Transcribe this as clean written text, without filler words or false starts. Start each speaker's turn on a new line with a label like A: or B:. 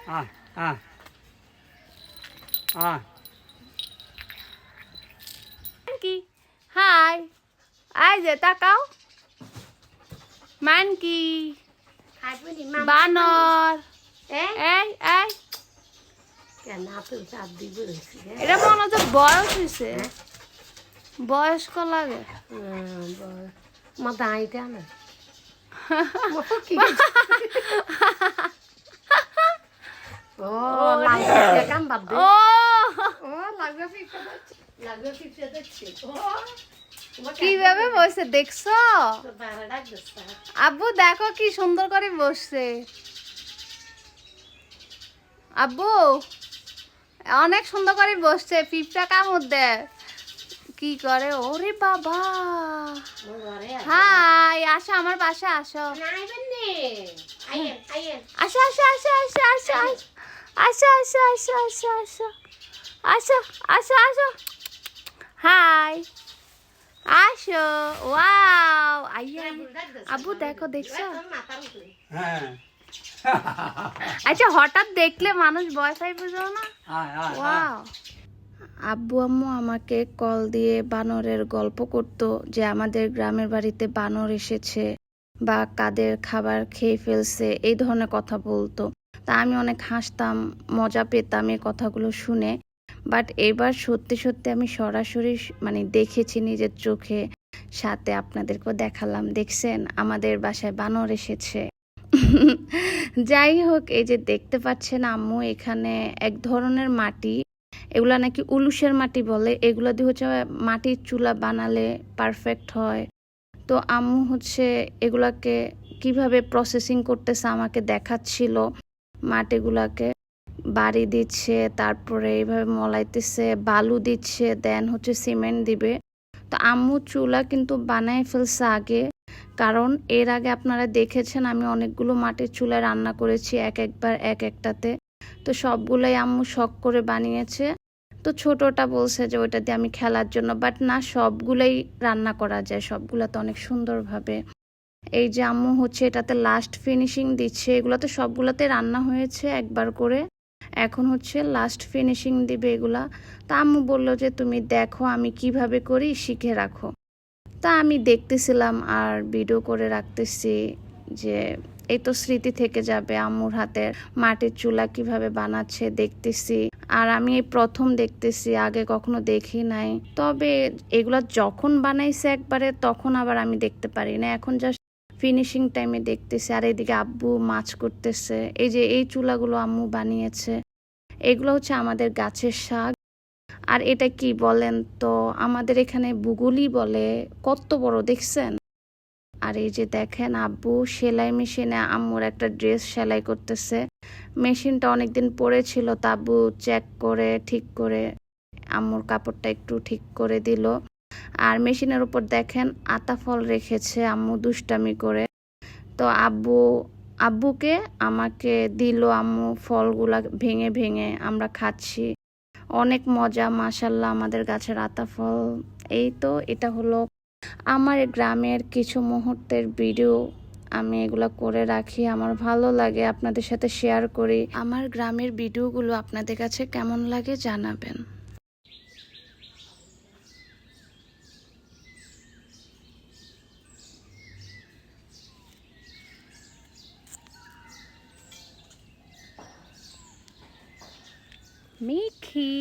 A: আয় আয় আয়
B: কি হাই আই যে তাকাও মান কি বানর এই এই এটা মনে হচ্ছে বয়স হয়েছে বয়স্ক লাগে ও কিভাবে বসে দেখছো আব্বু দেখো কি সুন্দর করে বসছে আব্বু অনেক সুন্দর করে বসছে পিঁপড়া কামড় দেয় কি করে ওরে বাবা হাই আসো আমার বাসায় আসো আসো আসো আসো আসো আসো আসো আসো আসো আসো আসো আসো আসো আসো হাই আসো ওয়াও আইয়া আব্বু দেখো দেখছো
A: হ্যাঁ
B: আচ্ছা হঠাৎ দেখলে মানুষ ভয় পাই বুঝো না
A: আয় আয়
B: ওয়াও আব্বু আম্মু আমাকে কল দিয়ে বানরের গল্প করতো যে আমাদের গ্রামের বাড়িতে বানর এসেছে বা কাদের খাবার খেয়ে ফেলছে এই ধরনের কথা বলতো তা আমি অনেক হাসতাম মজা পেতাম এই কথাগুলো শুনে বাট এবার সত্যি সত্যি আমি সরাসরি মানে দেখেছি নিজের চোখে সাথে আপনাদেরকেও দেখালাম দেখছেন আমাদের বাসায় বানর এসেছে যাই হোক এই যে দেখতে পাচ্ছেন আম্মু এখানে এক ধরনের মাটি এগুলা নাকি উলুশের মাটি বলে এগুলো দিয়ে হচ্ছে মাটির চুলা বানালে পারফেক্ট হয় তো আম্মু হচ্ছে এগুলাকে কিভাবে প্রসেসিং করতেছে আমাকে দেখাচ্ছিল মাটিগুলাকে বাড়ি দিচ্ছে তারপরে এইভাবে মলাইতেছে বালু দিচ্ছে দেন হচ্ছে সিমেন্ট দিবে তো আম্মু চুলা কিন্তু বানায় ফেলছে আগে কারণ এর আগে আপনারা দেখেছেন আমি অনেকগুলো মাটির চুলায় রান্না করেছি একবার এক একটাতে তো সবগুলোই আম্মু শখ করে বানিয়েছে তো ছোটটা বলছে যে ওইটা দিয়ে আমি খেলার জন্য বাট না সবগুলোই রান্না করা যায় সবগুলো তো অনেক সুন্দরভাবে এই যে আম্মু হচ্ছে এটাতে লাস্ট ফিনিশিং দিচ্ছে এগুলোতে সবগুলোতে রান্না হয়েছে একবার করে এখন হচ্ছে লাস্ট ফিনিশিং দিবে এগুলা তা আম্মু বললো যে তুমি দেখো আমি কিভাবে করি শিখে রাখো তা আমি দেখতেছিলাম আর ভিডিও করে রাখতেছি যে এই তো স্মৃতি থেকে যাবে আম্মুর হাতের মাটির চুলা কিভাবে বানাচ্ছে দেখতেছি আর আমি এই প্রথম দেখতেছি আগে কখনো দেখি নাই তবে এগুলা যখন বানাইছে একবারে তখন আবার আমি দেখতে পারি না এখন জাস্ট ফিনিশিং টাইমে দেখতেছি আর এদিকে আব্বু মাছ করতেছে এই যে এই চুলাগুলো আম্মু বানিয়েছে এগুলো হচ্ছে আমাদের গাছের শাক আর এটা কি বলেন তো আমাদের এখানে বুগুলি বলে কত বড় দেখছেন আর এই যে দেখেন আব্বু সেলাই মেশিনে আম্মুর একটা ড্রেস সেলাই করতেছে মেশিনটা অনেকদিন পড়েছিল তা আব্বু চেক করে ঠিক করে আম্মুর কাপড়টা একটু ঠিক করে দিল আর মেশিনের উপর দেখেন আতা ফল রেখেছে আম্মু দুষ্টামি করে তো আব্বুকে আমাকে দিল আম্মু ফলগুলা ভেঙে ভেঙে আমরা খাচ্ছি অনেক মজা মাশাল্লাহ আমাদের গাছের আতা ফল এই তো এটা হলো আমার গ্রামের কিছু মুহূর্তের ভিডিও আমি এগুলো করে রাখি আমার ভালো লাগে আপনাদের সাথে শেয়ার করি আমার গ্রামের ভিডিওগুলো আপনাদের কাছে কেমন লাগে জানাবেন মিঠি